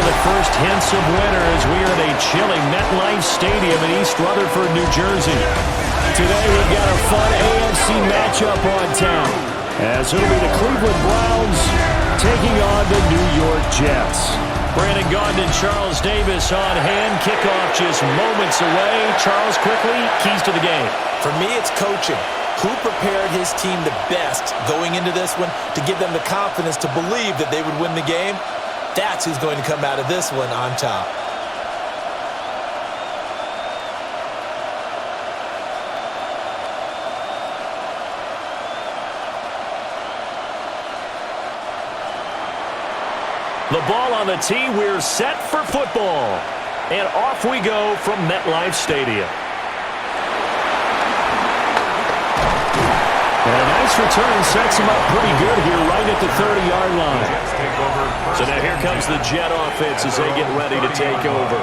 the first hints of winter as we are at a chilly MetLife Stadium in East Rutherford, New Jersey. Today we've got a fun AFC matchup on tap, as it'll be the Cleveland Browns taking on the New York Jets. Brandon Gaudin and Charles Davis on hand. Kickoff just moments away. Charles, quickly, keys to the game. For me, it's coaching. Who prepared his team the best going into this one to give them the confidence to believe that they would win the game? That's who's going to come out of this one on top. The ball on the tee. We're set for football. And off we go from MetLife Stadium. And a nice return sets him up pretty good here right at the 30-yard line. So now here comes the Jet offense as they get ready to take over.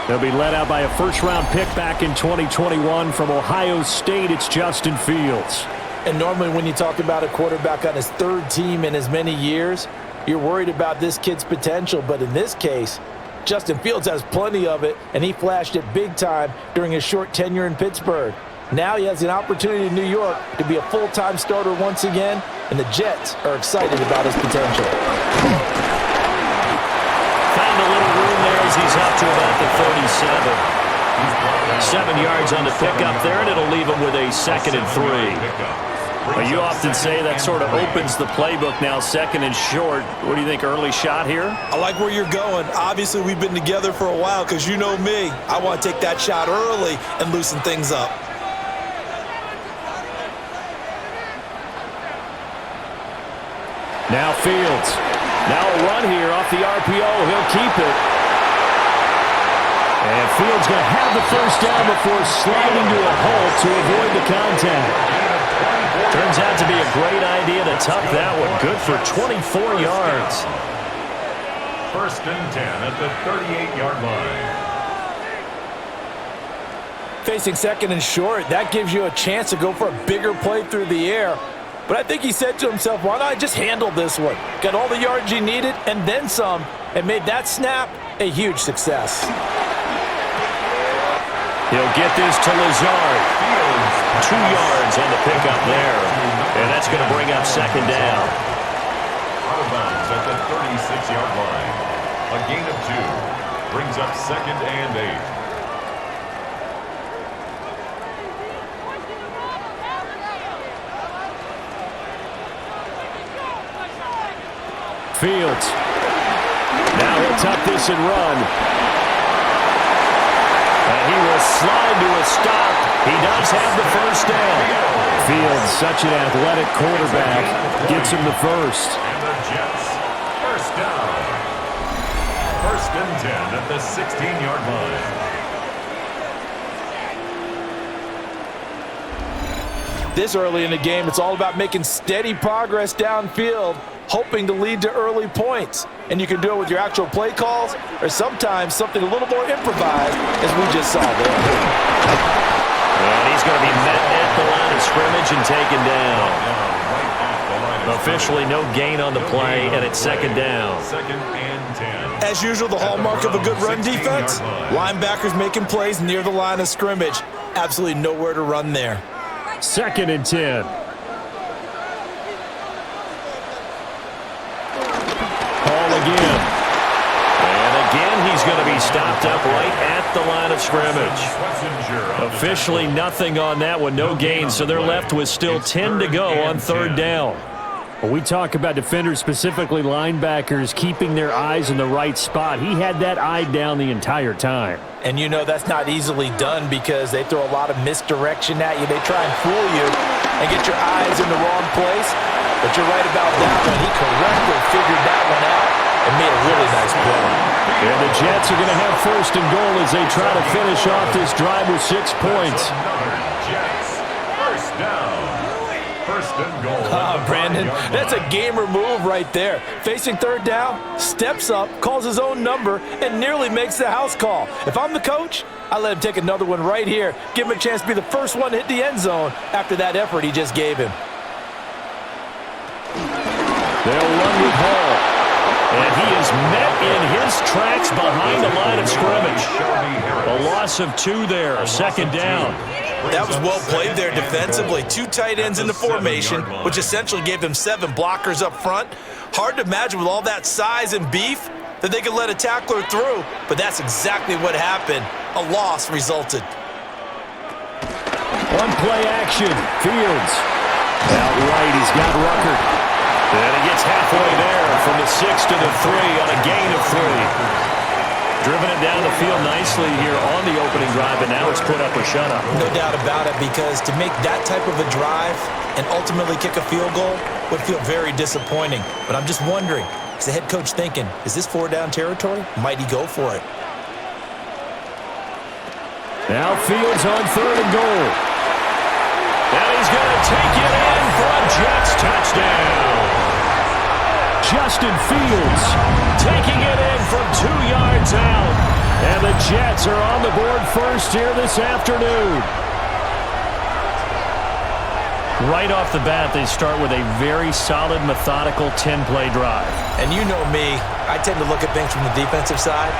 They'll be led out by a first-round pick back in 2021 from Ohio State. It's Justin Fields. And normally when you talk about a quarterback on his third team in as many years, you're worried about this kid's potential. But in this case, Justin Fields has plenty of it, and he flashed it big time during his short tenure in Pittsburgh. Now he has an opportunity in New York to be a full-time starter once again, and the Jets are excited about his potential. Found a little room there as he's up to about the 37. 7 yards on the pickup there, and it'll leave him with a 2nd and 3. Well, you often say that sort of opens the playbook now, 2nd and short. What do you think, early shot here? I like where you're going. Obviously, we've been together for a while because you know me. I want to take that shot early and loosen things up. Now Fields. Now a run here off the RPO. He'll keep it. And Fields going to have the first down before sliding to a halt to avoid the contact. Turns out to be a great idea to tuck that one. Good for 24 yards. 1st and 10 at the 38-yard line. Facing 2nd and short, that gives you a chance to go for a bigger play through the air. But I think he said to himself, why not just handle this one? Got all the yards he needed and then some, and made that snap a huge success. He'll get this to Lazard. 2 yards on the pickup there. And that's going to bring up 2nd down. Out of bounds at the 36-yard line. A gain of 2 brings up 2nd and 8. Fields. Now he'll tuck this and run. And he will slide to a stop. He does have the first down. Fields, such an athletic quarterback, gets him the first. And the Jets, first down. 1st and 10 at the 16-yard line. This early in the game, it's all about making steady progress downfield, hoping to lead to early points. And you can do it with your actual play calls or sometimes something a little more improvised, as we just saw there. And he's going to be met at the line of scrimmage and taken down. Officially no gain on the play, and it's 2nd down. 2nd and 10. As usual, the hallmark of a good run defense, linebackers making plays near the line of scrimmage. Absolutely nowhere to run there. 2nd and 10. Again. And again, he's going to be stopped up right at the line of scrimmage. Officially nothing on that one, no gain, so they're left with still 10 to go on 3rd down. When we talk about defenders, specifically linebackers, keeping their eyes in the right spot, he had that eye down the entire time. And you know that's not easily done because they throw a lot of misdirection at you. They try and fool you and get your eyes in the wrong place. But you're right about that one. He correctly figured that one out and made a really nice play. And the Jets are going to have 1st and goal as they try to finish off this drive with 6 points. Jets, first down. 1st and goal. Brandon, that's a gamer move right there. Facing 3rd down, steps up, calls his own number, and nearly makes the house call. If I'm the coach, I let him take another one right here. Give him a chance to be the first one to hit the end zone after that effort he just gave him. They'll run with Hall. And he is met in his lost tracks behind the line of scrimmage. A loss of 2 there, second down. That was well played there defensively. 2 tight ends in the formation, which essentially gave them 7 blockers up front. Hard to imagine with all that size and beef that they could let a tackler through, but that's exactly what happened. A loss resulted. One play action. Fields. Out right, he's got Rucker. And he gets halfway there from the 6 to the 3 on a gain of 3. Driven it down the field nicely here on the opening drive, and now it's put up or shut up. No doubt about it, because to make that type of a drive and ultimately kick a field goal would feel very disappointing. But I'm just wondering, is the head coach thinking, is this 4-down territory? Might he go for it? Now Fields on 3rd and goal. And he's going to take it in for a Jets touchdown. Justin Fields taking it in from 2 yards out. And the Jets are on the board first here this afternoon. Right off the bat, they start with a very solid, methodical 10-play drive. And you know me, I tend to look at things from the defensive side.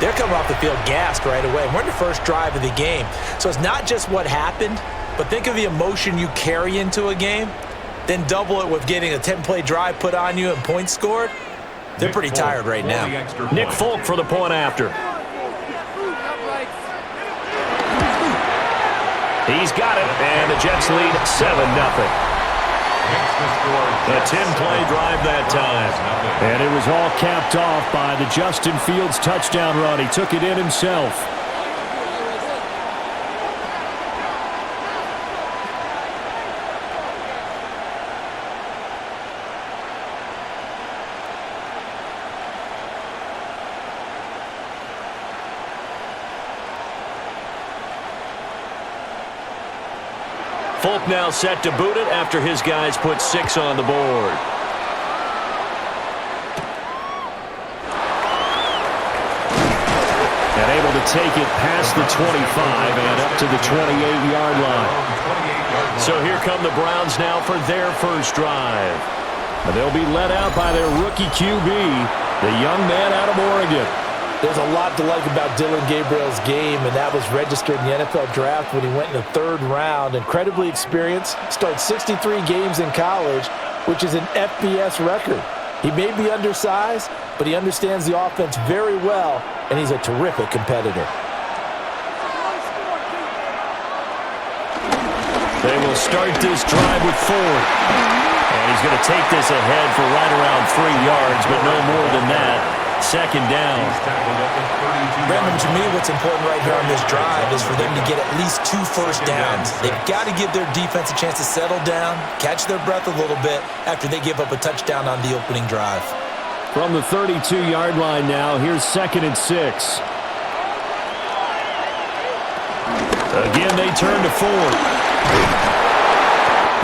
They're coming off the field gassed right away. We're in the first drive of the game. So it's not just what happened, but think of the emotion you carry into a game. Then double it with getting a 10-play drive put on you and points scored. They're pretty tired right now. Nick Folk for the point after. He's got it, and the Jets lead 7-0. A 10-play drive that time. And it was all capped off by the Justin Fields touchdown run. He took it in himself. Folk now set to boot it after his guys put 6 on the board. And able to take it past the 25 and up to the 28-yard line. So here come the Browns now for their first drive. And they'll be led out by their rookie QB, the young man out of Oregon. There's a lot to like about Dylan Gabriel's game, and that was registered in the NFL draft when he went in the 3rd round. Incredibly experienced, starts 63 games in college, which is an FBS record. He may be undersized, but he understands the offense very well, and he's a terrific competitor. They will start this drive with Ford. And he's going to take this ahead for right around 3 yards, but no more than that. Second down. Brandon, to me, what's important right here on this drive is for them to get at least 2 first downs. They've got to give their defense a chance to settle down, catch their breath a little bit after they give up a touchdown on the opening drive. From the 32-yard line now, here's 2nd and 6. Again, they turn to Ford.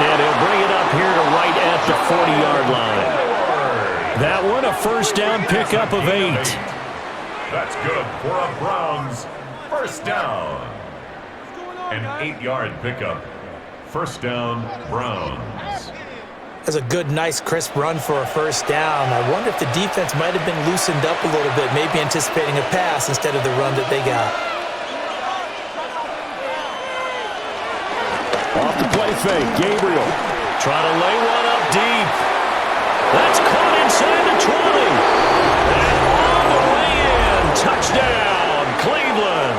And he'll bring it up here to right at the 40-yard line. That one, a first down pickup of 8. That's good for a Browns first down. An 8-yard pickup. First down, Browns. That's a good, nice, crisp run for a first down. I wonder if the defense might have been loosened up a little bit, maybe anticipating a pass instead of the run that they got. Off the play fake, Gabriel. Trying to lay one up deep. That's caught inside the 20. And on the way in, touchdown, Cleveland.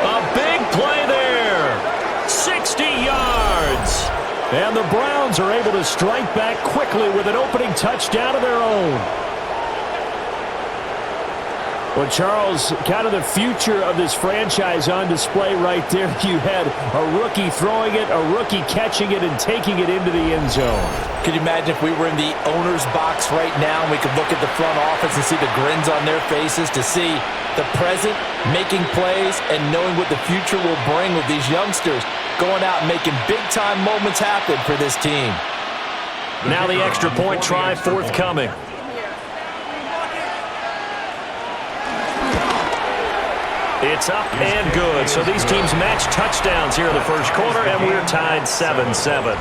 A big play there. 60 yards. And the Browns are able to strike back quickly with an opening touchdown of their own. Well, Charles, kind of the future of this franchise on display right there. You had a rookie throwing it, a rookie catching it, and taking it into the end zone. Could you imagine if we were in the owner's box right now and we could look at the front office and see the grins on their faces, to see the present making plays and knowing what the future will bring with these youngsters going out and making big-time moments happen for this team. Now the extra point try forthcoming. It's up and good. So these teams match touchdowns here in the first quarter, and we're tied 7-7.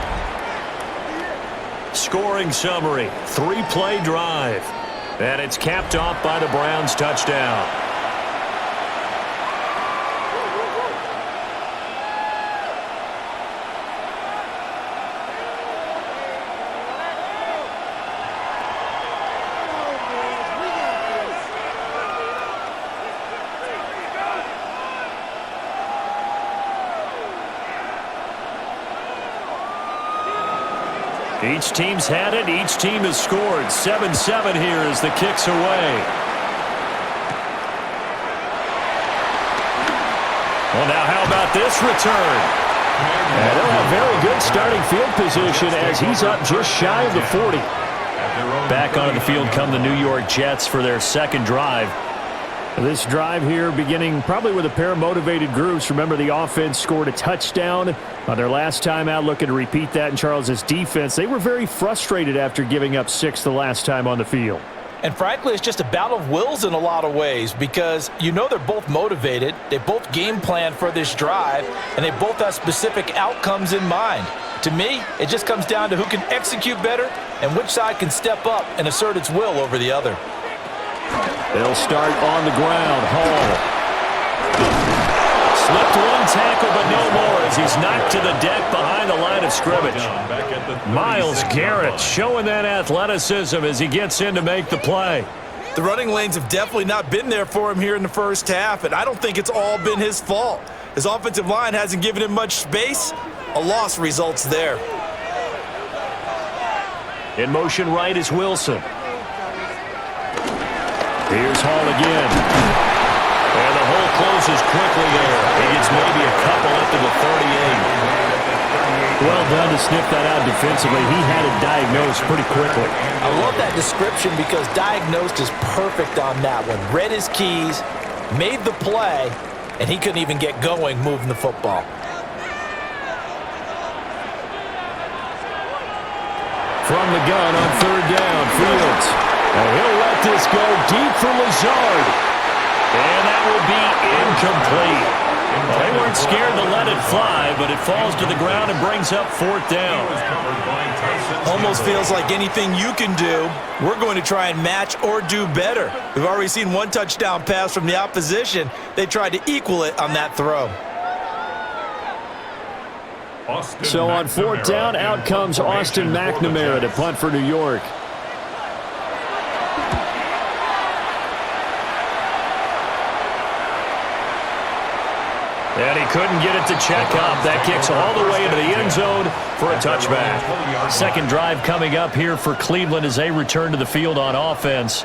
Scoring summary, 3-play drive. And it's capped off by the Browns touchdown. Each team's had it. Each team has scored. 7-7 here as the kick's away. Well, now how about this return? And they'll have very good starting field position as he's up just shy of the 40. Back onto the field come the New York Jets for their second drive. This drive here beginning probably with a pair of motivated groups. Remember, the offense scored a touchdown on their last time out, looking to repeat that in Charles's defense. They were very frustrated after giving up 6 the last time on the field. And frankly, it's just a battle of wills in a lot of ways because you know they're both motivated. They both game plan for this drive, and they both have specific outcomes in mind. To me, it just comes down to who can execute better and which side can step up and assert its will over the other. They'll start on the ground. Hall slipped one tackle, but no more as he's knocked to the deck behind the line of scrimmage. Myles Garrett showing that athleticism as he gets in to make the play. The running lanes have definitely not been there for him here in the first half, and I don't think it's all been his fault. His offensive line hasn't given him much space. A loss results there. In motion right is Wilson. Here's Hall again. And the hole closes quickly there. He gets maybe a couple up to the 38. Well done to sniff that out defensively. He had it diagnosed pretty quickly. I love that description because diagnosed is perfect on that one. Read his keys, made the play, and he couldn't even get going moving the football. From the gun on third down, Fields. And he'll let this go deep for Lazard. And that will be incomplete. Well, they weren't scared to let it fly, but it falls to the ground and brings up fourth down. Almost feels like anything you can do, we're going to try and match or do better. We've already seen one touchdown pass from the opposition. They tried to equal it on that throw. So on fourth down, out comes Austin McNamara to punt for New York. And he couldn't get it to check up. That kicks all the way into the end zone for a touchback. Second drive coming up here for Cleveland as they return to the field on offense.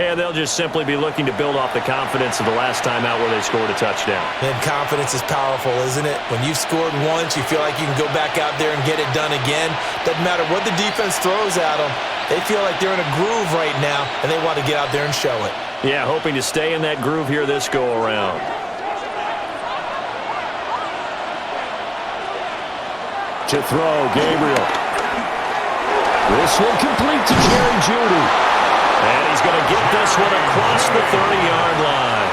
And they'll just simply be looking to build off the confidence of the last time out where they scored a touchdown. And confidence is powerful, isn't it? When you've scored once, you feel like you can go back out there and get it done again. Doesn't matter what the defense throws at them. They feel like they're in a groove right now, and they want to get out there and show it. Yeah, hoping to stay in that groove here this go-around. To throw, Gabriel. This one complete to Jerry Jeudy. And he's going to get this one across the 30-yard line.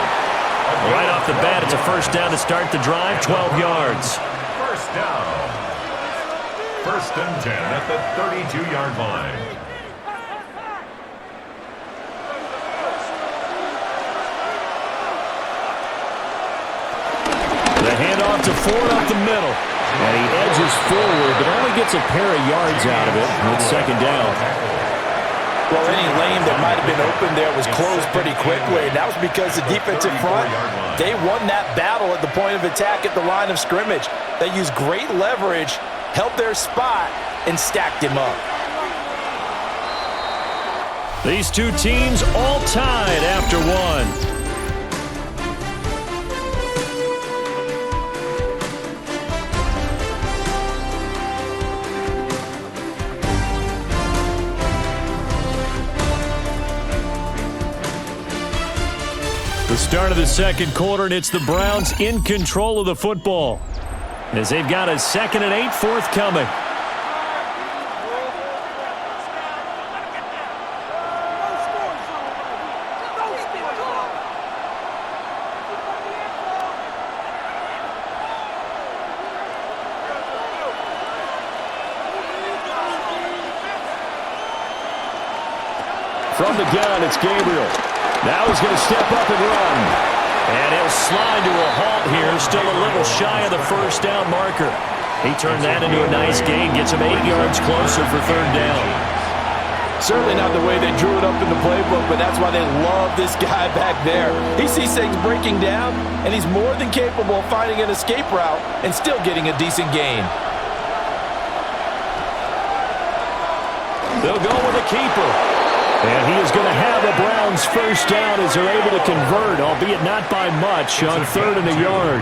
Right off the bat, it's a first down to start the drive, 12 yards. First down. First and 10 at the 32-yard line. The handoff to Ford up the middle. And he edges forward, but only gets a pair of yards out of it with second down. Well, any lane that might have been open there was closed pretty quickly, and that was because the defensive front, they won that battle at the point of attack at the line of scrimmage. They used great leverage, held their spot, and stacked him up. These two teams all tied after one. The start of the second quarter, and it's the Browns in control of the football as they've got a 2nd and 8 forthcoming. From the gun, it's Gabriel. Now he's going to step up and run. And he'll slide to a halt here, still a little shy of the first down marker. He turned that into a nice gain, gets him 8 yards closer for third down. Certainly not the way they drew it up in the playbook, but that's why they love this guy back there. He sees things breaking down, and he's more than capable of finding an escape route and still getting a decent gain. They'll go with a keeper. And he is going to have the Browns first down as they're able to convert, albeit not by much, on third and a yard.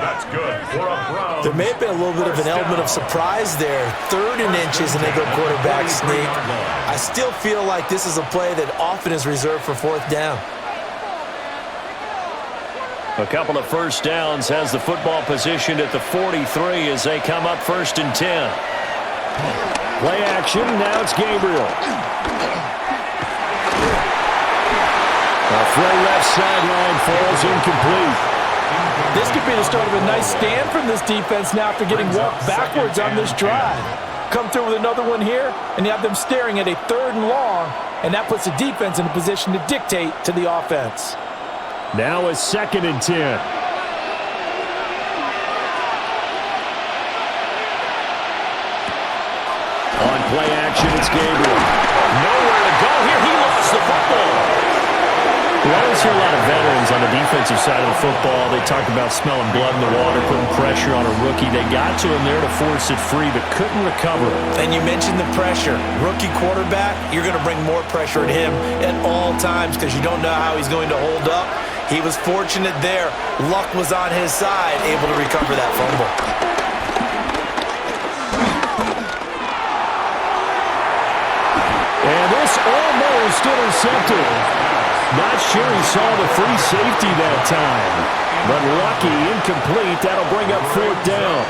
That's good for a Browns. There may have been a little bit of an element of surprise there. 3rd and inches, and they go quarterback sneak. I still feel like this is a play that often is reserved for 4th down. A couple of first downs has the football positioned at the 43 as they come up 1st and 10. Play action, now it's Gabriel. A throw left sideline falls incomplete. This could be the start of a nice stand from this defense now after getting walked backwards on this drive. Come through with another one here, and you have them staring at a 3rd and long, and that puts the defense in a position to dictate to the offense. Now a 2nd and 10. On play action, it's Gabriel. Nowhere to go here. He lost the football. We always hear a lot of veterans on the defensive side of the football. They talk about smelling blood in the water, putting pressure on a rookie. They got to him there to force it free, but couldn't recover. And you mentioned the pressure. Rookie quarterback, you're going to bring more pressure at him at all times because you don't know how he's going to hold up. He was fortunate there. Luck was on his side, able to recover that fumble. And this almost intercepted. Not sure he saw the free safety that time. But lucky, incomplete. That'll bring up 4th down.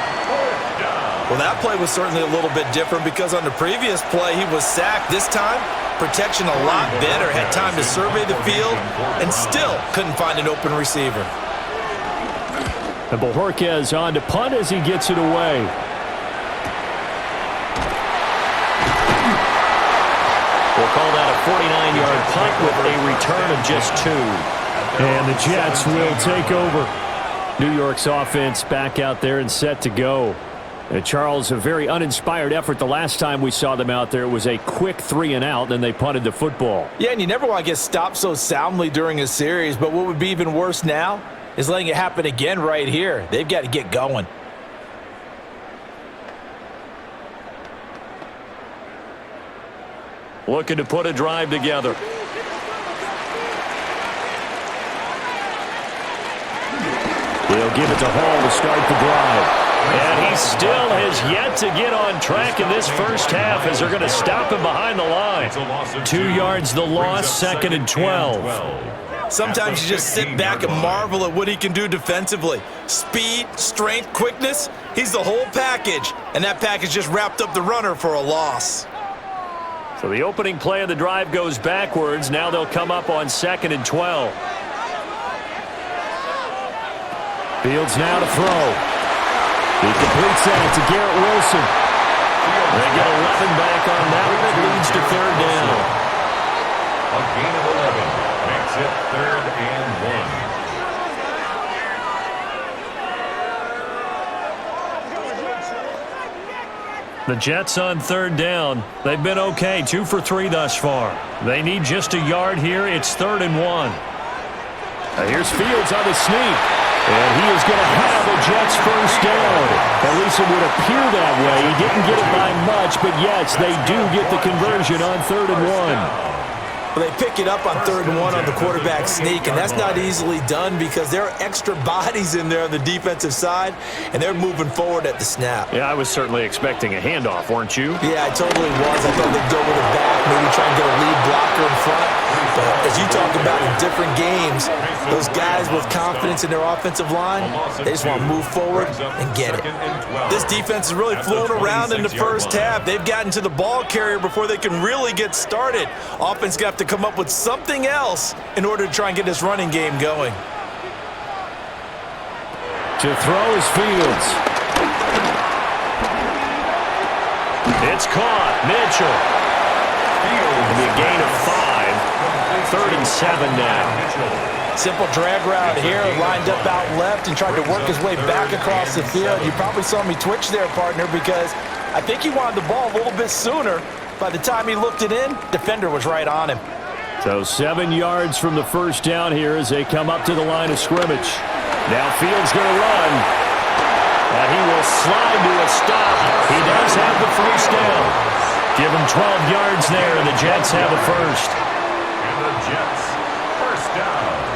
Well, that play was certainly a little bit different because on the previous play, he was sacked. This time, protection a lot better. Had time to survey the field and still couldn't find an open receiver. And Bojorquez on to punt as he gets it away. We'll call that a 49-yard punt with a return of just 2. And the Jets will take over. New York's offense back out there and set to go. And Charles, a very uninspired effort the last time we saw them out there. It was a quick 3 and out, then they punted the football. Yeah, and you never want to get stopped so soundly during a series, but what would be even worse now is letting it happen again right here. They've got to get going. Looking to put a drive together. They'll give it to Hall to start the drive. And he still has yet to get on track in this first half as they're going to stop him behind the line. 2 yards the loss, 2nd and 12. Sometimes you just sit back and marvel at what he can do defensively. Speed, strength, quickness, he's the whole package. And that package just wrapped up the runner for a loss. So the opening play of the drive goes backwards. Now they'll come up on 2nd and 12. Fields now to throw. He completes that to Garrett Wilson. They get 11 back on that one. It leads to 3rd down. A gain of 11 makes it 3rd and 1. The Jets on 3rd down. They've been okay, 2 for 3 thus far. They need just a yard here. It's 3rd and 1. Here's Fields on the sneak. And he is going to have the Jets first down. At least it would appear that way. He didn't get it by much, but yes, they do get the conversion on 3rd and 1. Well, they pick it up on 3rd and 1 on the quarterback sneak, and that's not easily done because there are extra bodies in there on the defensive side, and they're moving forward at the snap. Yeah, I was certainly expecting a handoff, weren't you? Yeah, I totally was. I thought they'd go with it back, maybe try and get a lead blocker in front. But as you talk about in different games, those guys with confidence in their offensive line, they just want to move forward and get it. This defense is really flown around in the first half. They've gotten to the ball carrier before they can really get started. Offense got to come up with something else in order to try and get this running game going. To throw is Fields. It's caught. Mitchell. It'll be a gain of 5. 7 now. Simple drag route here, lined up out left and tried to work his way back across the field. You probably saw me twitch there, partner, because I think he wanted the ball a little bit sooner. By the time he looked it in, defender was right on him. So 7 yards from the first down here as they come up to the line of scrimmage. Now Fields going to run. And he will slide to a stop. He does have the first down. Give him 12 yards there, and the Jets have a first. And the Jets, first down.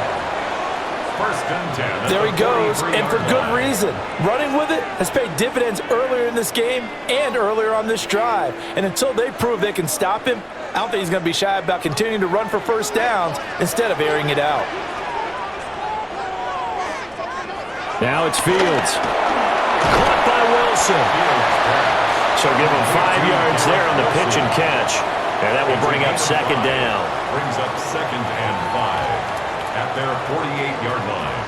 First and 10. There he goes, and for good reason. Running with it has paid dividends earlier in this game and earlier on this drive. And until they prove they can stop him, I don't think he's going to be shy about continuing to run for first downs instead of airing it out. Now it's Fields. Caught by Wilson. So give him 5 yards there on the pitch and catch. And that will bring up second down. Brings up second and 5 at their 48-yard line.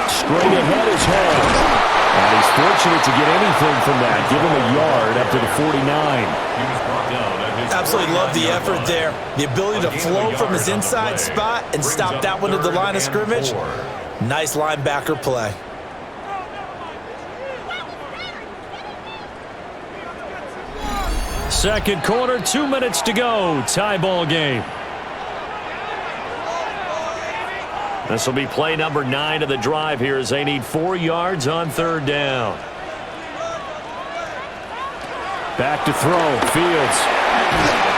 Straight ahead is Hall. And he's fortunate to get anything from that. Give him a yard up to the 49. He was brought down at his Absolutely love the effort there. The ability to flow from his inside spot and stop that one at the line of scrimmage. Nice linebacker play. Second quarter, 2 minutes to go. Tie ball game. This will be play number 9 of the drive here as they need 4 yards on third down. Back to throw. Fields.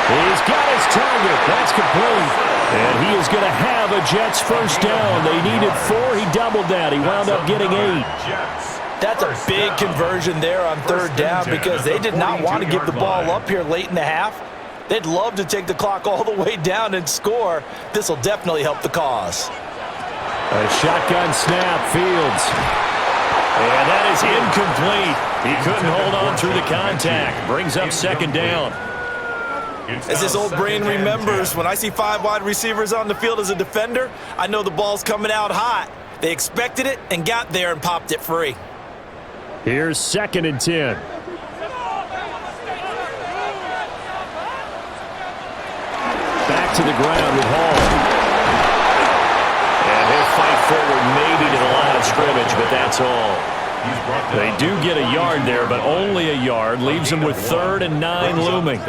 He's got his target. That's complete. And he is going to have a Jets first down. They needed 4. He doubled that. He wound up getting 8. That's a big conversion there on third down because they did not want to give the ball up here late in the half. They'd love to take the clock all the way down and score. This will definitely help the cause. A shotgun snap, Fields. And that is incomplete. He couldn't hold on through the contact. Brings up second down. As this old brain remembers, when I see 5 wide receivers on the field as a defender, I know the ball's coming out hot. They expected it and got there and popped it free. Here's second and 10. Back to the ground with Hall. And he'll fight forward maybe to the line of scrimmage, but that's all. They do get a yard there, but only a yard. Leaves them with 3rd and 9 looming.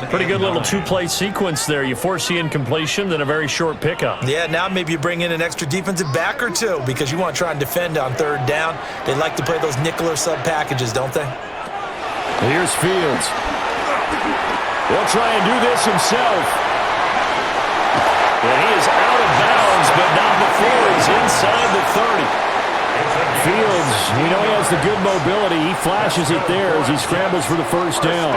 Pretty good little 2-play sequence there. You force the incompletion, then a very short pickup. Yeah, now maybe you bring in an extra defensive back or 2 because you want to try and defend on third down. They like to play those nickel or sub packages, don't they? Here's Fields. He'll try and do this himself. And he is out of bounds, but not before he's inside the 30. Fields, he has the good mobility. He flashes it there as he scrambles for the first down.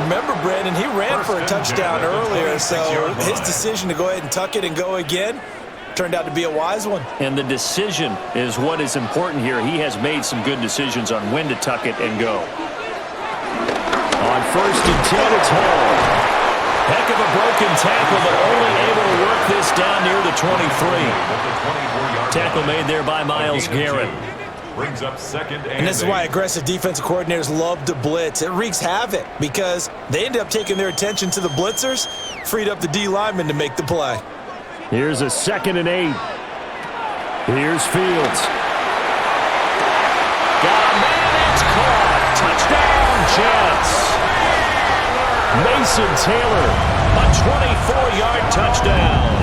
Remember, Brandon, he ran for a touchdown earlier, so his decision to go ahead and tuck it and go again turned out to be a wise one. And the decision is what is important here. He has made some good decisions on when to tuck it and go. On first and 10, it's Hall. Heck of a broken tackle, but only able to work this down near the 23. Tackle made there by Myles Garrett. Brings up second and this is why aggressive defensive coordinators love to blitz. It wreaks havoc because they end up taking their attention to the blitzers, freed up the D lineman to make the play. Here's a second and 8. Here's Fields. Got a man, it's caught. Touchdown, Jets. Mason Taylor, a 24-yard touchdown.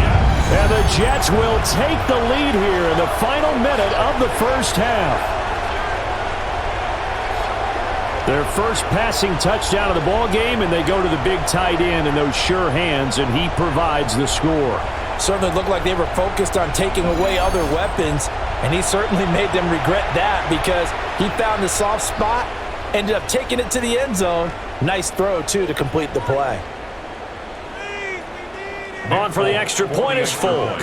And the Jets will take the lead here in the final minute of the first half. Their first passing touchdown of the ball game, and they go to the big tight end in those sure hands, and he provides the score. Certainly looked like they were focused on taking away other weapons, and he certainly made them regret that because he found the soft spot, ended up taking it to the end zone. Nice throw, too, to complete the play. On for the extra point is Folk.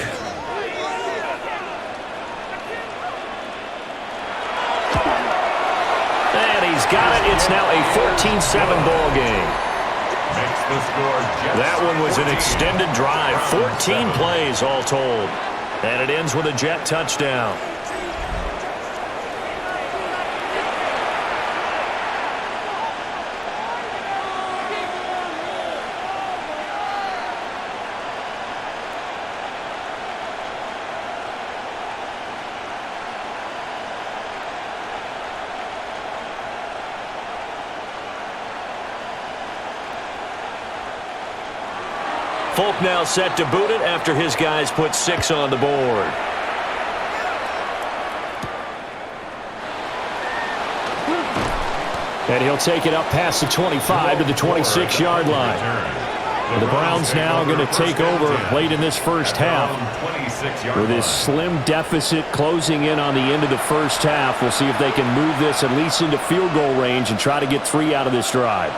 And he's got it. It's now a 14-7 ball game. Makes The score, Jets. That one was an 14. extended drive, 14 7. plays all told. And it ends with a Jet touchdown. Folk now set to boot it after his guys put 6 on the board. And he'll take it up past the 25 to the 26-yard line. The Browns now going to take over late in this first half. With this slim deficit closing in on the end of the first half, we'll see if they can move this at least into field goal range and try to get 3 out of this drive.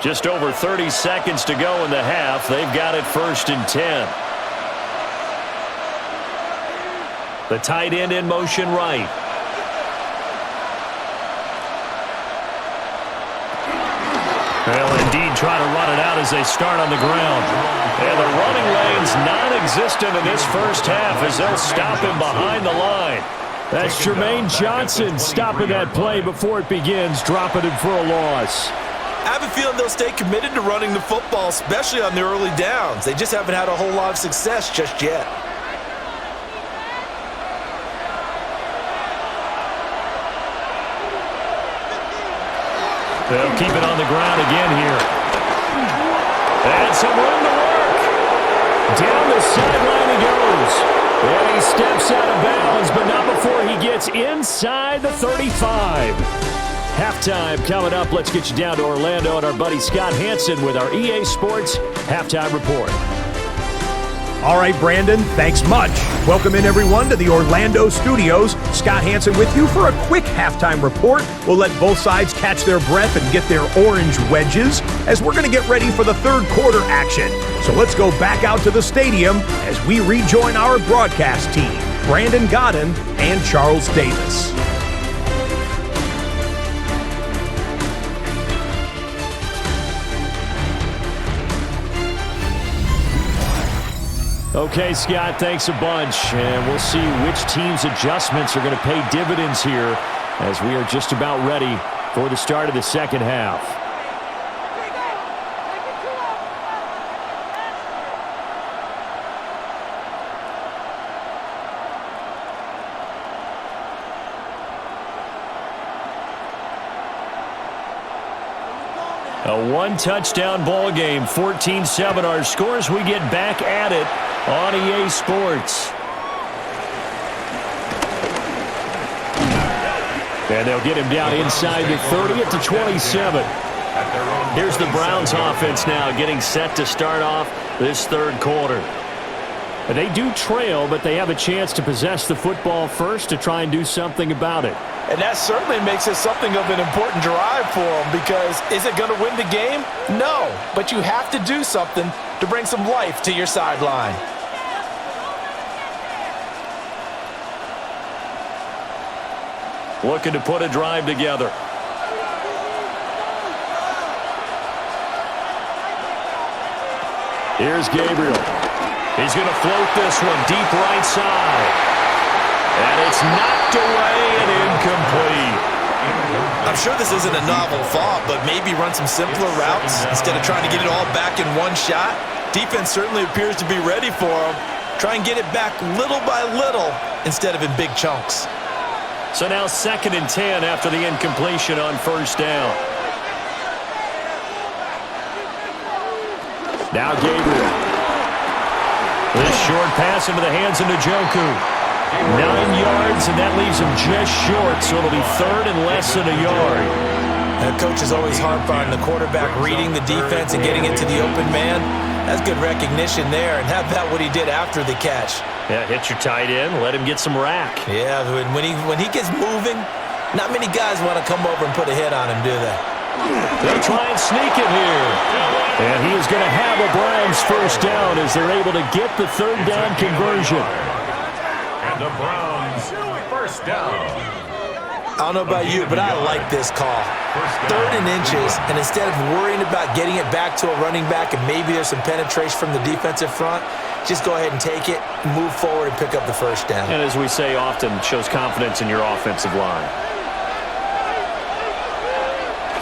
Just over 30 seconds to go in the half. They've got it 1st and 10. The tight end in motion right. They'll indeed try to run it out as they start on the ground. And the running lane's non-existent in this first half as they'll stop him behind the line. That's Jermaine Johnson stopping that play before it begins, dropping him for a loss. I have a feeling they'll stay committed to running the football, especially on the early downs. They just haven't had a whole lot of success just yet. They'll keep it on the ground again here. And some room to work. Down the sideline he goes. And he steps out of bounds, but not before he gets inside the 35. Halftime coming up. Let's get you down to Orlando and our buddy Scott Hansen with our EA Sports Halftime Report. All right, Brandon, thanks much. Welcome in, everyone, to the Orlando studios. Scott Hansen with you for a quick halftime report. We'll let both sides catch their breath and get their orange wedges as we're going to get ready for the third quarter action. So let's go back out to the stadium as we rejoin our broadcast team, Brandon Godden and Charles Davis. Okay, Scott, thanks a bunch. And we'll see which team's adjustments are going to pay dividends here as we are just about ready for the start of the second half. A one-touchdown ball game, 14-7 our scores. We get back at it on EA Sports. And they'll get him down inside the 30 at the 27. Here's the Browns offense now getting set to start off this third quarter. They do trail, but they have a chance to possess the football first to try and do something about it. And that certainly makes it something of an important drive for them, because is it going to win the game? No, but you have to do something to bring some life to your sideline. Looking to put a drive together. Here's Gabriel. He's going to float this one deep right side. And it's knocked away and incomplete. I'm sure this isn't a novel thought, but maybe run some simpler routes instead of trying to get it all back in one shot. Defense certainly appears to be ready for him. Try and get it back little by little instead of in big chunks. So now 2nd and 10 after the incompletion on first down. Now Gabriel. This short pass into the hands of Njoku. 9 yards, and that leaves him just short, so it'll be 3rd and less than a yard. The coach is always hard on the quarterback reading the defense and getting it to the open man. That's good recognition there, and how about what he did after the catch? Yeah, hit your tight end, let him get some rack. Yeah, when he gets moving, not many guys want to come over and put a hit on him, do they? They'll try and sneak it here. And he is going to have a Browns first down as they're able to get the 3rd down conversion. And the Browns First down. I don't know about you, but I like this call. 3rd and inches, and instead of worrying about getting it back to a running back and maybe there's some penetration from the defensive front, just go ahead and take it, move forward, and pick up the first down. And as we say often, shows confidence in your offensive line.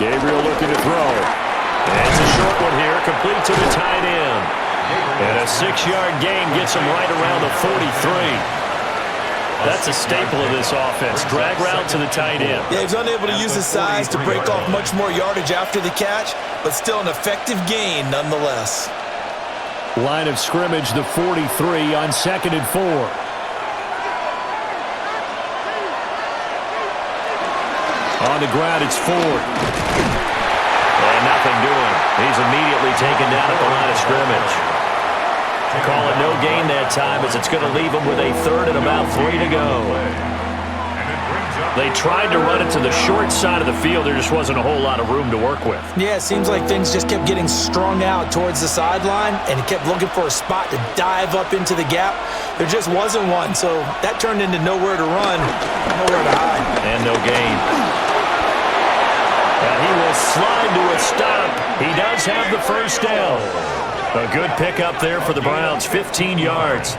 Gabriel looking to throw. And it's a short one here, complete to the tight end. And a 6-yard gain gets him right around the 43. That's a staple of this offense. Drag route to the tight end. Yeah, he's unable to use his size to break off much more yardage after the catch, but still an effective gain nonetheless. Line of scrimmage, the 43 on 2nd and 4. On the ground, it's Ford. And nothing doing. He's immediately taken down at the line of scrimmage. Call it no gain that time as it's going to leave him with a 3rd and about 3 to go. They tried to run it to the short side of the field. There just wasn't a whole lot of room to work with. Yeah, it seems like things just kept getting strung out towards the sideline, and he kept looking for a spot to dive up into the gap. There just wasn't one, so that turned into nowhere to run, nowhere to hide. And no gain. And he will slide to a stop. He does have the first down. A good pickup there for the Browns, 15 yards.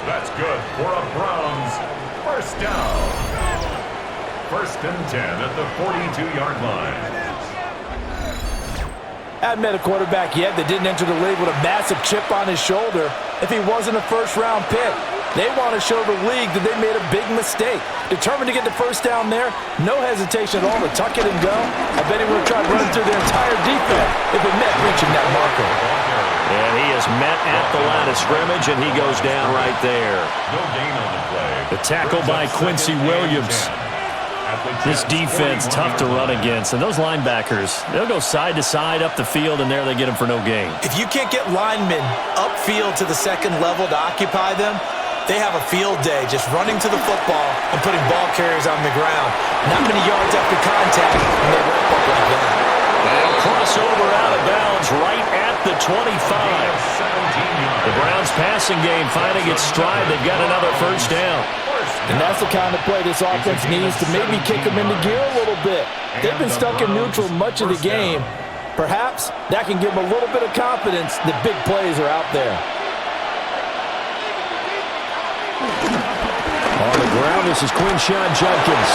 That's good for a Browns first down. 1st and 10 at the 42-yard line. Hadn't met a quarterback yet that didn't enter the league with a massive chip on his shoulder if he wasn't a first-round pick. They want to show the league that they made a big mistake. Determined to get the first down there, no hesitation at all to tuck it and go. I bet he would have tried running through their entire defense if it meant reaching that marker. And he is met at the line of scrimmage, and he goes down right there. No gain on the play. The tackle by Quincy Williams. This defense, tough to run against. And those linebackers, they'll go side to side up the field, and there they get them for no gain. If you can't get linemen upfield to the second level to occupy them, they have a field day just running to the football and putting ball carriers on the ground. Not many yards after contact, and they wrap up like that. And crossover out of bounds right at the 25. The Browns passing game finding its stride. They've got another first down. And that's the kind of play this offense needs to maybe kick them into gear a little bit. They've been stuck in neutral much of the game. Perhaps that can give them a little bit of confidence that big plays are out there. On the ground, this is Quinshawn Judkins.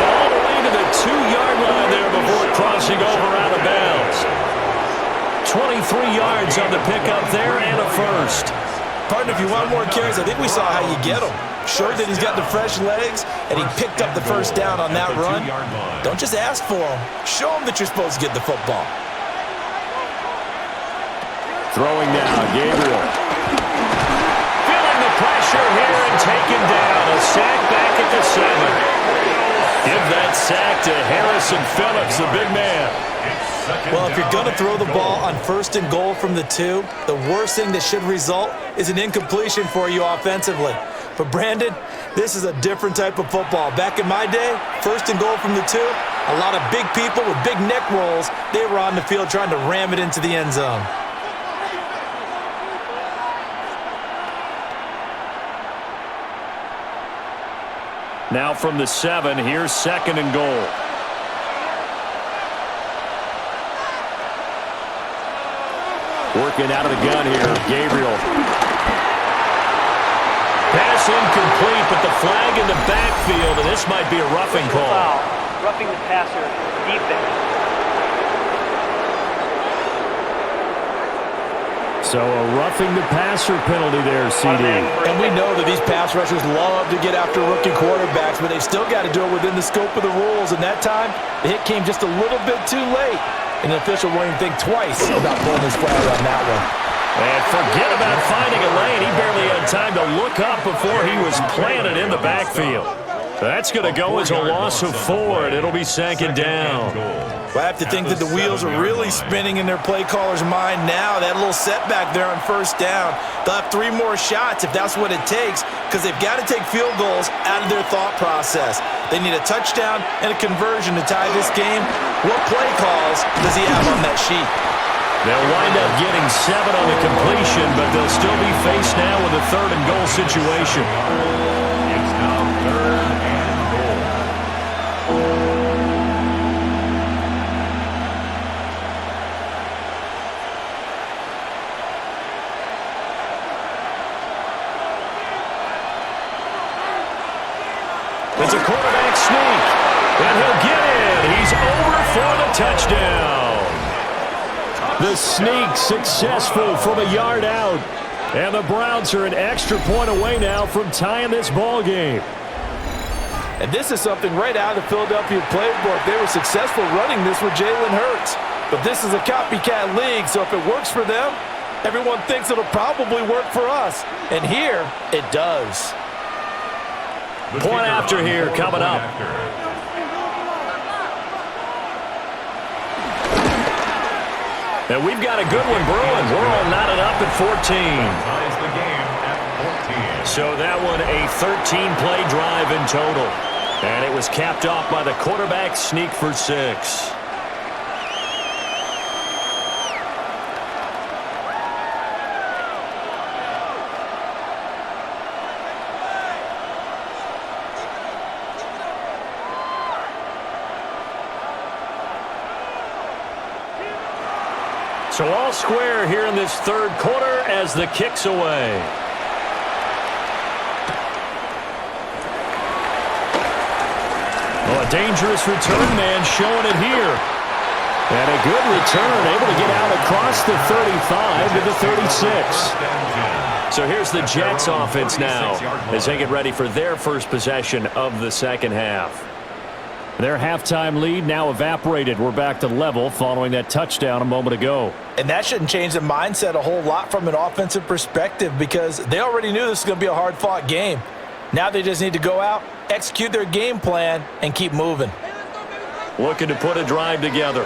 All the way to the 2-yard line there before crossing over out of bounds. 23 yards on the pickup there and a first. Partner, if you want more carries, I think we saw how you get them. Sure that he's got the fresh legs, and he picked up the first down on that run. Don't just ask for them. Show them that you're supposed to get the football. Throwing now, Gabriel. Feeling the pressure here and taken down. A sack back at the 7. Give that sack to Harrison Phillips, the big man. Well, if you're going to throw the ball on 1st and goal from the 2, the worst thing that should result is an incompletion for you offensively. But, Brandon, this is a different type of football. Back in my day, 1st and goal from the 2, a lot of big people with big neck rolls, they were on the field trying to ram it into the end zone. Now from the 7, here's 2nd and goal. Working out of the gun here, Gabriel. Pass incomplete, but the flag in the backfield, and this might be a roughing call. Foul. Roughing the passer, defense. So a roughing the passer penalty there, CD. And we know that these pass rushers love to get after rookie quarterbacks, but they've still got to do it within the scope of the rules. And that time, the hit came just a little bit too late. And the official won't even think twice about pulling his flag on that one. And forget about finding a lane. He barely had time to look up before he was planted in the backfield. That's going to go as a loss of 4, and it'll be 2nd down. Well, I have to think that the wheels are really spinning in their play caller's mind now. That little setback there on 1st down. They'll have 3 more shots if that's what it takes, because they've got to take field goals out of their thought process. They need a touchdown and a conversion to tie this game. What play calls does he have on that sheet? They'll wind up getting 7 on the completion, but they'll still be faced now with a 3rd and goal situation. It's now 3rd and goal. It's a quarterback sneak, and he'll get it. He's over for the touchdown. The sneak successful from a yard out. And the Browns are an extra point away now from tying this ball game. And this is something right out of the Philadelphia playbook. They were successful running this with Jalen Hurts. But this is a copycat league, so if it works for them, everyone thinks it'll probably work for us. And here, it does. Point after here coming up. And we've got a good one brewing. We're all knotted up at 14. Ties the game at 14. So that one a 13-play drive in total. And it was capped off by the quarterback sneak for 6. So all square here in this 3rd quarter as the kick's away. Oh, a dangerous return man showing it here. And a good return, able to get out across the 35 to the 36. So here's the Jets offense now as they get ready for their first possession of the second half. Their halftime lead now evaporated. We're back to level following that touchdown a moment ago. And that shouldn't change the mindset a whole lot from an offensive perspective because they already knew this was going to be a hard-fought game. Now they just need to go out, execute their game plan, and keep moving. Looking to put a drive together.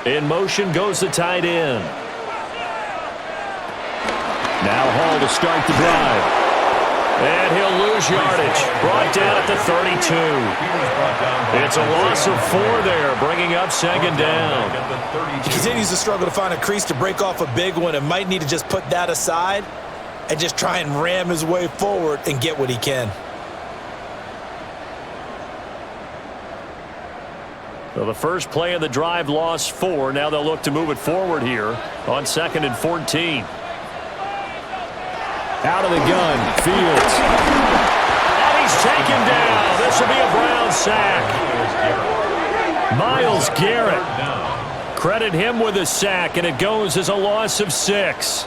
In motion goes the tight end. Now Hall to start the drive. And he'll lose yardage. Brought down at the 32. It's a loss of 4 there, bringing up 2nd down. He continues to struggle to find a crease to break off a big one and might need to just put that aside and just try and ram his way forward and get what he can. So the first play of the drive lost 4. Now they'll look to move it forward here on 2nd and 14. Out of the gun, Fields. And he's taken down. This will be a Brown sack. Myles Garrett. Credit him with a sack, and it goes as a loss of 6.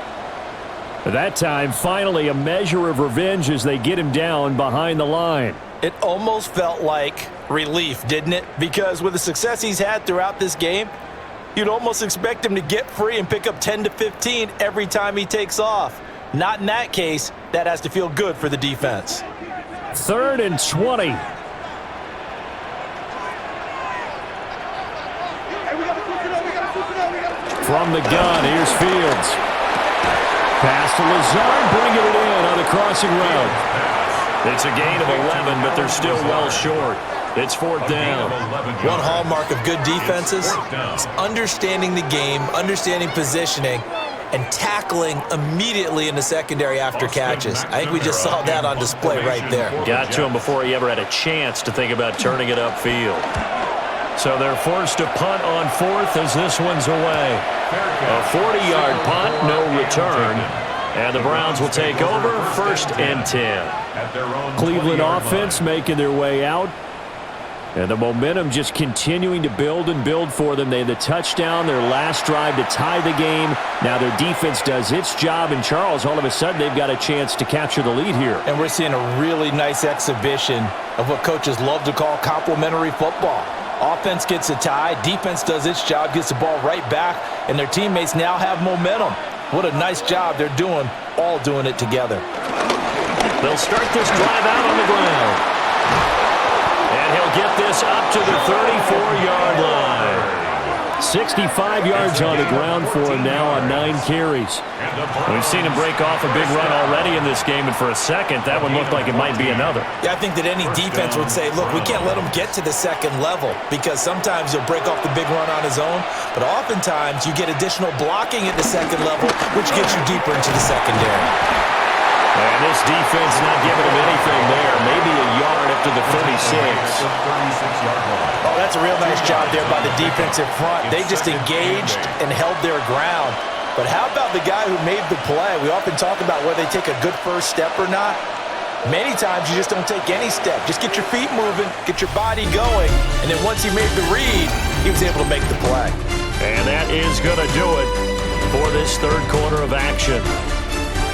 That time, finally, a measure of revenge as they get him down behind the line. It almost felt like relief, didn't it? Because with the success he's had throughout this game, you'd almost expect him to get free and pick up 10 to 15 every time he takes off. Not in that case. That has to feel good for the defense. 3rd and 20. From the gun, here's Fields. Pass to Lazard, bringing it in on the crossing route. It's a gain of 11, but they're still well short. It's 4th down. One hallmark of good defenses is understanding the game, understanding positioning, and tackling immediately in the secondary after catches. I think we just saw that on display right there. Got to him before he ever had a chance to think about turning it upfield. So they're forced to punt on 4th as this one's away. A 40-yard punt, no return. And the Browns will take over 1st and 10. Cleveland offense making their way out. And the momentum just continuing to build and build for them. They had the touchdown, their last drive to tie the game. Now their defense does its job. And Charles, all of a sudden, they've got a chance to capture the lead here. And we're seeing a really nice exhibition of what coaches love to call complementary football. Offense gets a tie, defense does its job, gets the ball right back, and their teammates now have momentum. What a nice job they're doing, all doing it together. They'll start this drive out on the ground. And he'll get this up to the 34-yard line. 65 yards on the ground for him now on 9 carries. We've seen him break off a big run already in this game, and for a second, that one looked like it might be another. Yeah, I think that any defense would say, look, we can't let him get to the second level because sometimes he'll break off the big run on his own, but oftentimes you get additional blocking at the second level, which gets you deeper into the secondary. And this defense not giving him anything there. Maybe a yard after the 36. Oh, that's a real nice job there by the defensive front. They just engaged and held their ground. But how about the guy who made the play? We often talk about whether they take a good first step or not. Many times you just don't take any step. Just get your feet moving, get your body going, and then once he made the read, he was able to make the play. And that is going to do it for this third quarter of action.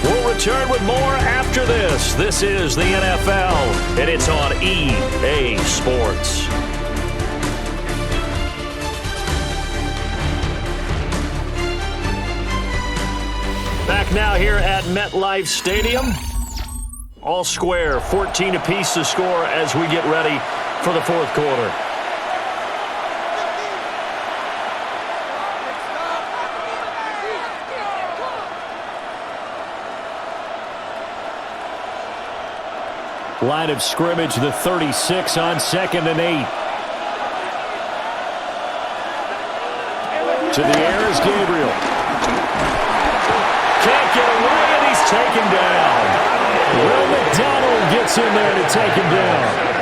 We'll return with more after this. This is the NFL, and it's on EA Sports. Back now here at MetLife Stadium. All square, 14 apiece to score as we get ready for the fourth quarter. Line of scrimmage, the 36 on 2nd and 8. To the air is Gabriel. Can't get away, and he's taken down. Will McDonald gets in there to take him down.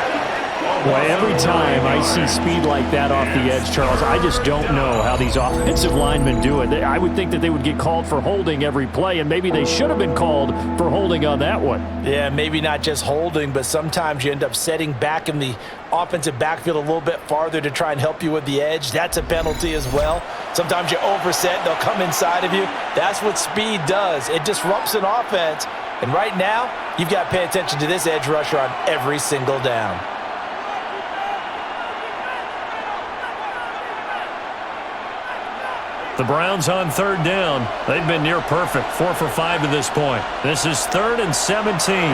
Well, every time I see speed like that off the edge, Charles, I just don't know how these offensive linemen do it. I would think that they would get called for holding every play, and maybe they should have been called for holding on that one. Yeah, maybe not just holding, but sometimes you end up setting back in the offensive backfield a little bit farther to try and help you with the edge. That's a penalty as well. Sometimes you overset, they'll come inside of you. That's what speed does. It disrupts an offense. And right now, you've got to pay attention to this edge rusher on every single down. The Browns on third down. They've been near perfect, 4 for 5 to this point. This is 3rd and 17. And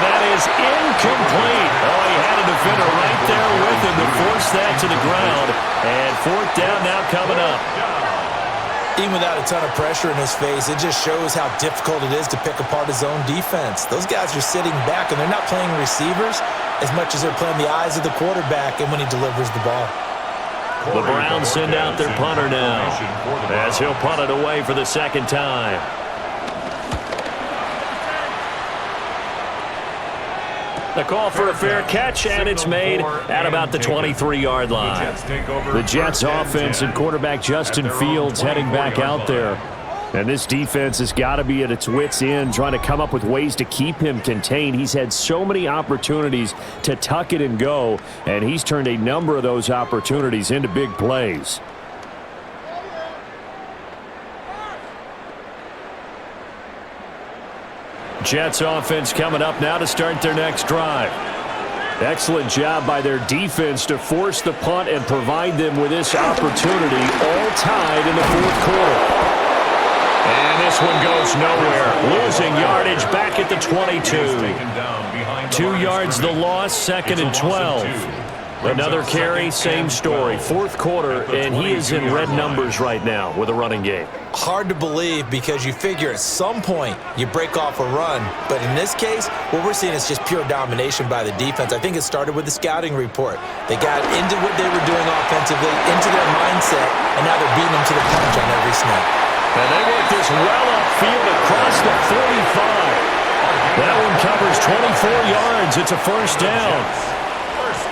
that is incomplete. Oh, he had a defender right there with him to force that to the ground. And 4th down now coming up. Even without a ton of pressure in his face, it just shows how difficult it is to pick apart his own defense. Those guys are sitting back, and they're not playing receivers as much as they're playing the eyes of the quarterback and when he delivers the ball. The Browns send out their punter now as he'll punt it away for the second time. The call for a fair catch, and it's made at about the 23-yard line. The Jets offense and quarterback Justin Fields heading back out there. And this defense has got to be at its wits' end, trying to come up with ways to keep him contained. He's had so many opportunities to tuck it and go, and he's turned a number of those opportunities into big plays. Jets offense coming up now to start their next drive. Excellent job by their defense to force the punt and provide them with this opportunity, all tied in the fourth quarter. And this one goes nowhere. Losing yardage back at the 22. 2 yards the loss, 2nd and 12. Another carry, same story. Fourth quarter, and he is in red numbers right now with a running game. Hard to believe because you figure at some point you break off a run. But in this case, what we're seeing is just pure domination by the defense. I think it started with the scouting report. They got into what they were doing offensively, into their mindset, and now they're beating them to the punch on every snap. And they work this well upfield across the 45. That one covers 24 yards. It's a first down.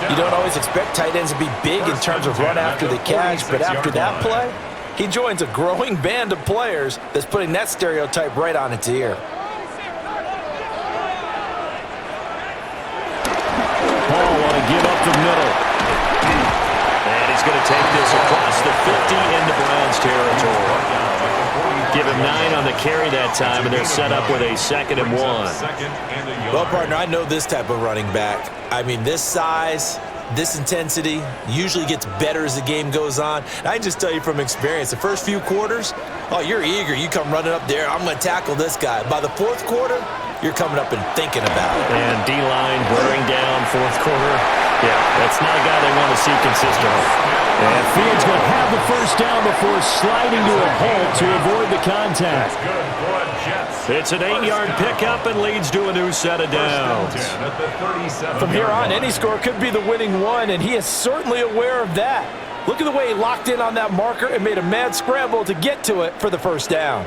You don't always expect tight ends to be big in terms of run after the catch, but after that play, he joins a growing band of players that's putting that stereotype right on its ear. Paul want to give up the middle. And he's going to take this across the 50 into Browns territory. Give him 9 on the carry that time, and they're set up with a 2nd and 1. Well, partner, I know this type of running back. I mean, this size, This intensity usually gets better as the game goes on. And I can just tell you from experience, the first few quarters, oh, you're eager. You come running up there, I'm going to tackle this guy. By the fourth quarter, you're coming up and thinking about it. And D-line wearing down fourth quarter. Yeah, that's not a guy they want to see consistently. And Fields going to have the first down before sliding to a halt to avoid the contact. It's an 8-yard pickup and leads to a new set of downs. From here on, any score could be the winning one, and he is certainly aware of that. Look at the way he locked in on that marker and made a mad scramble to get to it for the first down.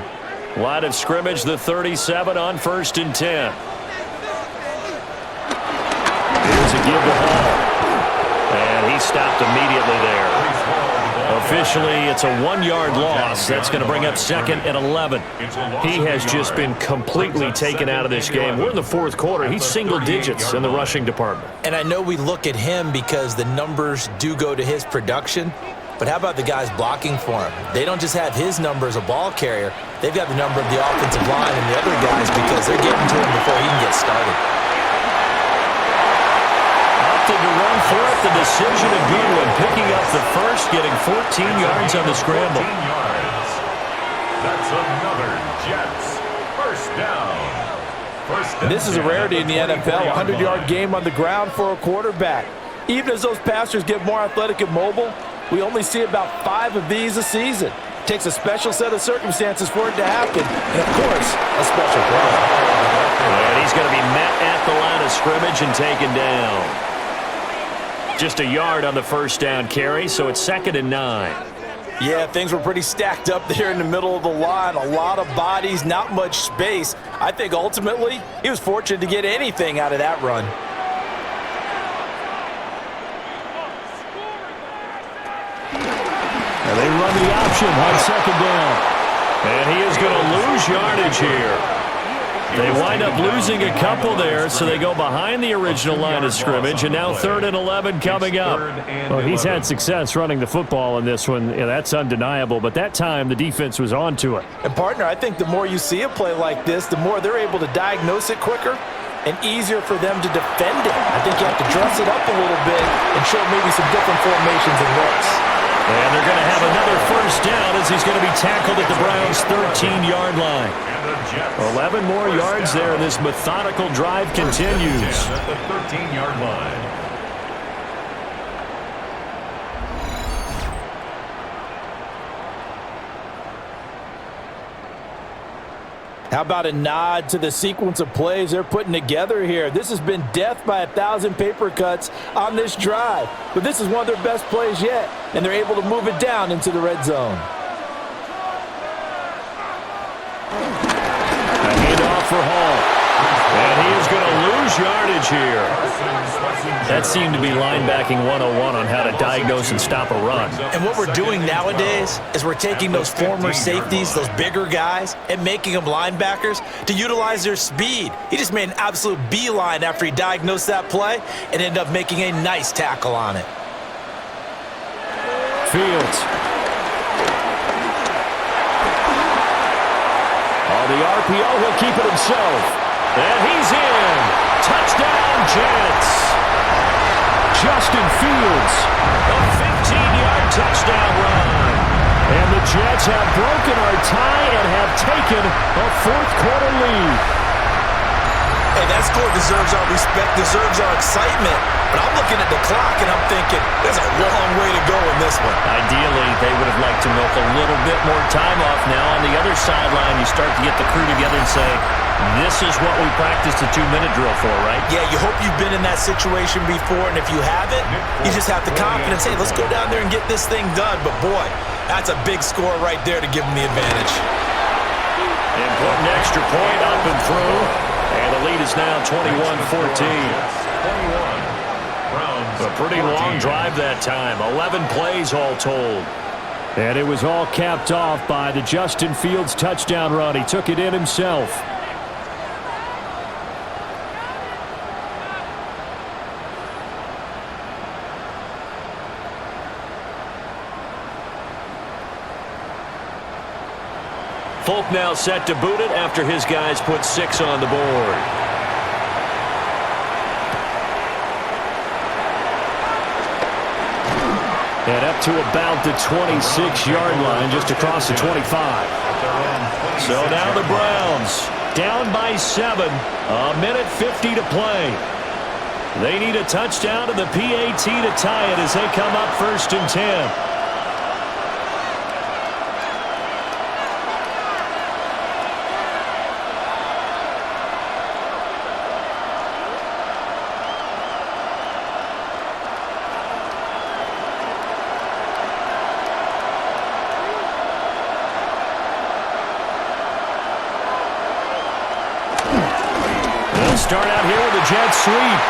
Line of scrimmage, the 37 on 1st and 10. Here's a give to Hall. And he stopped immediately there. Officially, it's a 1-yard loss. That's going to bring up 2nd and 11. He has just been completely taken out of this game. We're in the fourth quarter. He's single digits in the rushing department. And I know we look at him because the numbers do go to his production. But how about the guys blocking for him? They don't just have his number as a ball carrier. They've got the number of the offensive line and the other guys because they're getting to him before he can get started. Opted to run for it. The decision of Goodwin picking up the first, getting 14 yards on the scramble. That's another Jets first down. This is a rarity in the NFL, a 100-yard game on the ground for a quarterback. Even as those passers get more athletic and mobile, we only see about 5 of these a season. Takes a special set of circumstances for it to happen, and of course, a special play. And he's going to be met at the line of scrimmage and taken down. Just a yard on the first down carry, so it's 2nd and 9. Yeah, things were pretty stacked up there in the middle of the line. A lot of bodies, not much space. I think ultimately he was fortunate to get anything out of that run. And they run the option on 2nd down. And he is going to lose yardage here. They wind up losing a couple there, so they go behind the original line of scrimmage, and now 3rd and 11 coming up. Well, he's had success running the football in this one. Yeah, that's undeniable, but that time the defense was on to it. And, partner, I think the more you see a play like this, the more they're able to diagnose it quicker and easier for them to defend it. I think you have to dress it up a little bit and show maybe some different formations and looks. And they're going to have another first down as he's going to be tackled at the Browns' 13-yard line. 11 more yards there, and this methodical drive continues. At the 13-yard line. How about a nod to the sequence of plays they're putting together here? This has been death by 1,000 paper cuts on this drive. But this is one of their best plays yet, and they're able to move it down into the red zone. A handoff for Hall. And he is going to lose yardage here. That seemed to be linebacking 101 on how to diagnose and stop a run. And what we're doing nowadays is we're taking those former safeties, those bigger guys, and making them linebackers to utilize their speed. He just made an absolute beeline after he diagnosed that play and ended up making a nice tackle on it. Fields. On the RPO, he'll keep it himself. And he's in. Touchdown, Jets. Justin Fields. A 15-yard touchdown run. And the Jets have broken our tie and have taken a fourth-quarter lead. Hey, that score deserves our respect, deserves our excitement. But I'm looking at the clock and I'm thinking, there's a long way to go in this one. Ideally, they would have liked to milk a little bit more time off. Now on the other sideline, you start to get the crew together and say, this is what we practiced a 2-minute drill for, right? Yeah, you hope you've been in that situation before, and if you haven't, you just have the confidence, hey, let's go down there and get this thing done. But boy, that's a big score right there to give them the advantage. Important extra point up and through. And the lead is now 21-14. A pretty long drive that time. 11 plays all told. And it was all capped off by the Justin Fields touchdown run. He took it in himself. Folk now set to boot it after his guys put 6 on the board. And up to about the 26-yard line, just across the 25. So now the Browns down by 7. A minute 50 to play. They need a touchdown to the PAT to tie it as they come up 1st and 10. Start out here with a jet sweep.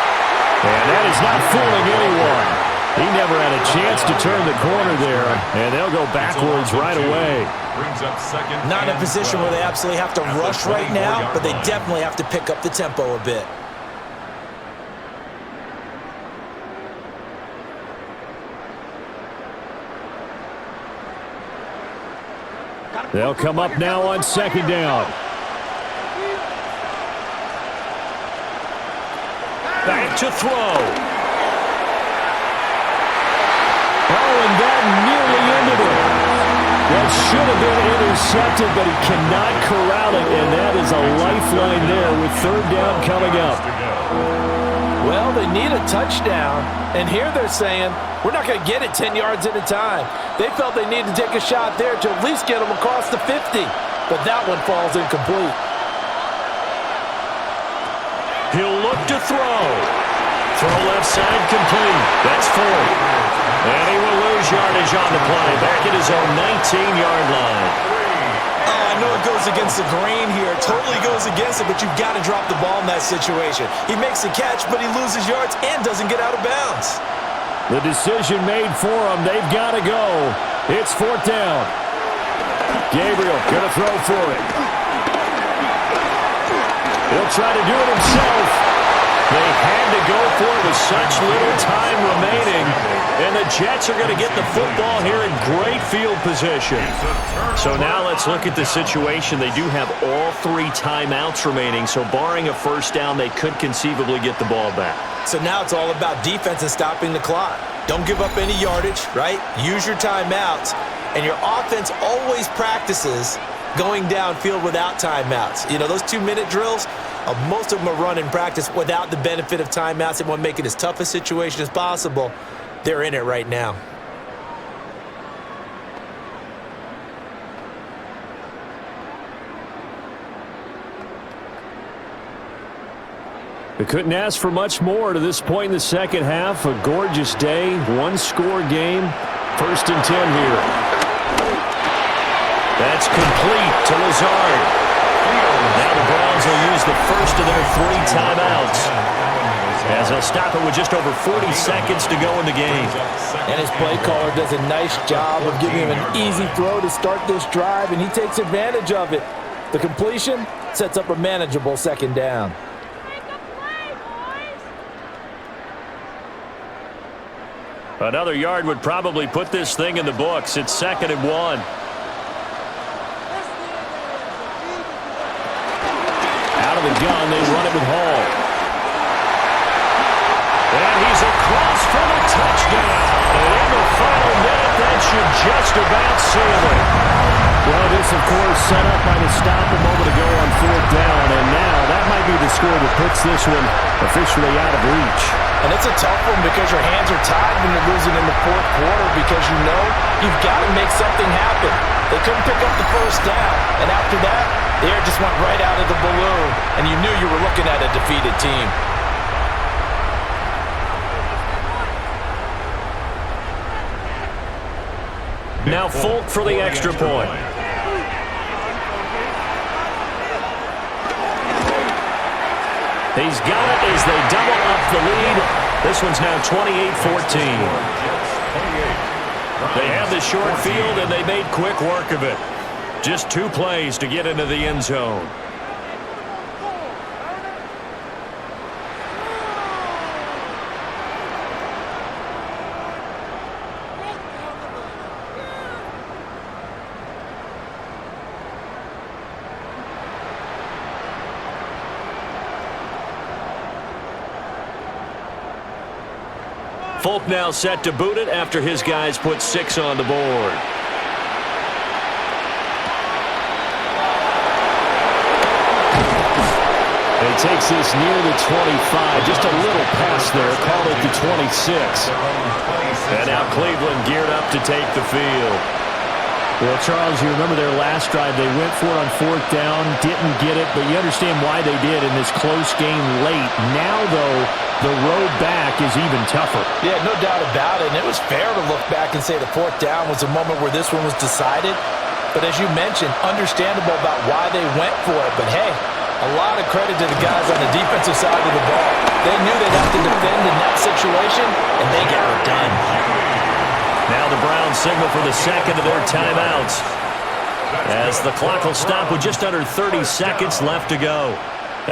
And that is not fooling anyone. He never had a chance to turn the corner there. And they'll go backwards right away. Not in a position where they absolutely have to rush right now, but they definitely have to pick up the tempo a bit. They'll come up now on 2nd down. Back to throw. Oh, and that nearly ended it. That should have been intercepted, but he cannot corral it, and that is a lifeline there with 3rd down coming up. Well, they need a touchdown, and here they're saying, we're not going to get it 10 yards at a time. They felt they needed to take a shot there to at least get them across the 50, but that one falls incomplete. He'll look to throw. Throw left side complete. That's 4. And he will lose yardage on the play. Back at his own 19-yard line. Oh, I know it goes against the grain here. It totally goes against it, but you've got to drop the ball in that situation. He makes the catch, but he loses yards and doesn't get out of bounds. The decision made for him. They've got to go. It's 4th down. Gabriel going to throw for it. He'll try to do it himself. They had to go for it with such little time remaining. And the Jets are going to get the football here in great field position. So now let's look at the situation. They do have all 3 timeouts remaining. So barring a 1st down, they could conceivably get the ball back. So now it's all about defense and stopping the clock. Don't give up any yardage, right? Use your timeouts. And your offense always practices going downfield without timeouts. You know, those 2-minute drills, most of them are run in practice without the benefit of timeouts. They want to make it as tough a situation as possible. They're in it right now. They couldn't ask for much more to this point in the second half. A gorgeous day, 1-score game. 1st and 10 here. That's complete to Lazard. Now the Browns will use the first of their 3 timeouts, as they'll stop it with just over 40 seconds to go in the game. And his play caller does a nice job of giving him an easy throw to start this drive, and he takes advantage of it. The completion sets up a manageable 2nd down. Another yard would probably put this thing in the books. It's 2nd and 1. Out of the gun, they run it with Hall. And he's across for the touchdown. And in the final minute, that should just about seal it. Well, this, of course, set up by the stop a moment ago on 4th down. And now that might be the score that puts this one officially out of reach. And it's a tough one because your hands are tied when you're losing in the 4th quarter because you know you've got to make something happen. They couldn't pick up the 1st down, and after that, the air just went right out of the balloon, and you knew you were looking at a defeated team. Now Folk for the extra point. He's got it as they double up the lead. This one's now 28-14. They have the short field, and they made quick work of it. Just 2 plays to get into the end zone. Folk now set to boot it after his guys put 6 on the board. He takes this near the 25. Just a little pass there. Call it the 26. And now Cleveland geared up to take the field. Well, Charles, you remember their last drive. They went for it on 4th down, didn't get it, but you understand why they did in this close game late. Now, though, the road back is even tougher. Yeah, no doubt about it. And it was fair to look back and say the 4th down was a moment where this one was decided. But as you mentioned, understandable about why they went for it. But, hey, a lot of credit to the guys on the defensive side of the ball. They knew they'd have to defend in that situation, and they got it done. Now the Browns signal for the second of their timeouts, as the clock will stop with just under 30 seconds left to go.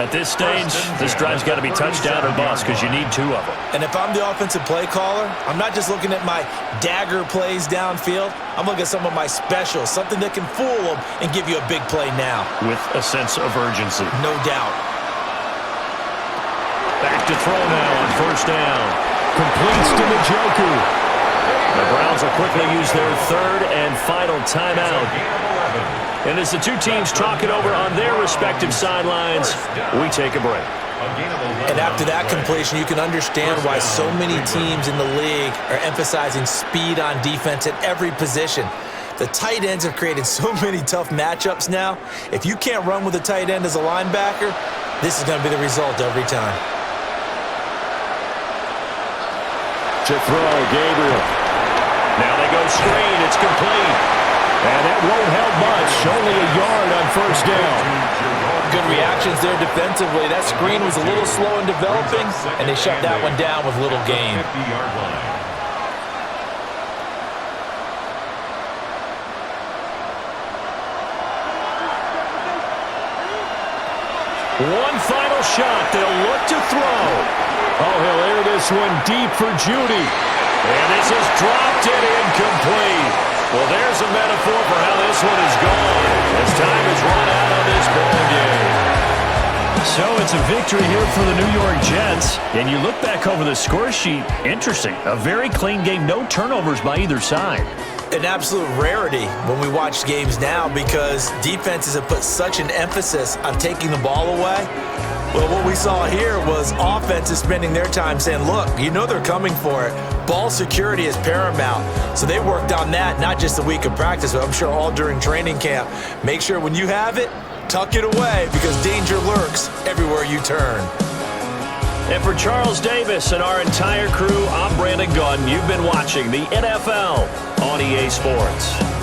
At this stage, this drive's got to be touchdown or bust because you need 2 of them. And if I'm the offensive play caller, I'm not just looking at my dagger plays downfield. I'm looking at some of my specials, something that can fool them and give you a big play now. With a sense of urgency. No doubt. Back to throw now on 1st down. Completes to Njoku. The Browns will quickly use their 3rd and final timeout. And as the two teams talk it over on their respective sidelines, we take a break. And after that completion, you can understand why so many teams in the league are emphasizing speed on defense at every position. The tight ends have created so many tough matchups now. If you can't run with a tight end as a linebacker, this is going to be the result every time. To throw, Gabriel. Now they go screen. It's complete. And that won't help much. Only a yard on 1st down. Good reactions there defensively. That screen was a little slow in developing, and they shut that one down with little gain. 50-yard line. One final shot. They'll look to throw. Oh, he'll air this one deep for Judy. And this is dropped and incomplete. Well, there's a metaphor for how this one is gone, as time is run out on this ball game. So it's a victory here for the New York Jets. And you look back over the score sheet, interesting. A very clean game, no turnovers by either side. An absolute rarity when we watch games now because defenses have put such an emphasis on taking the ball away. Well, what we saw here was offenses spending their time saying, look, you know they're coming for it. Ball security is paramount. So they worked on that, not just a week of practice, but I'm sure all during training camp. Make sure when you have it, tuck it away because danger lurks everywhere you turn. And for Charles Davis and our entire crew, I'm Brandon Gunn. You've been watching the NFL on EA Sports.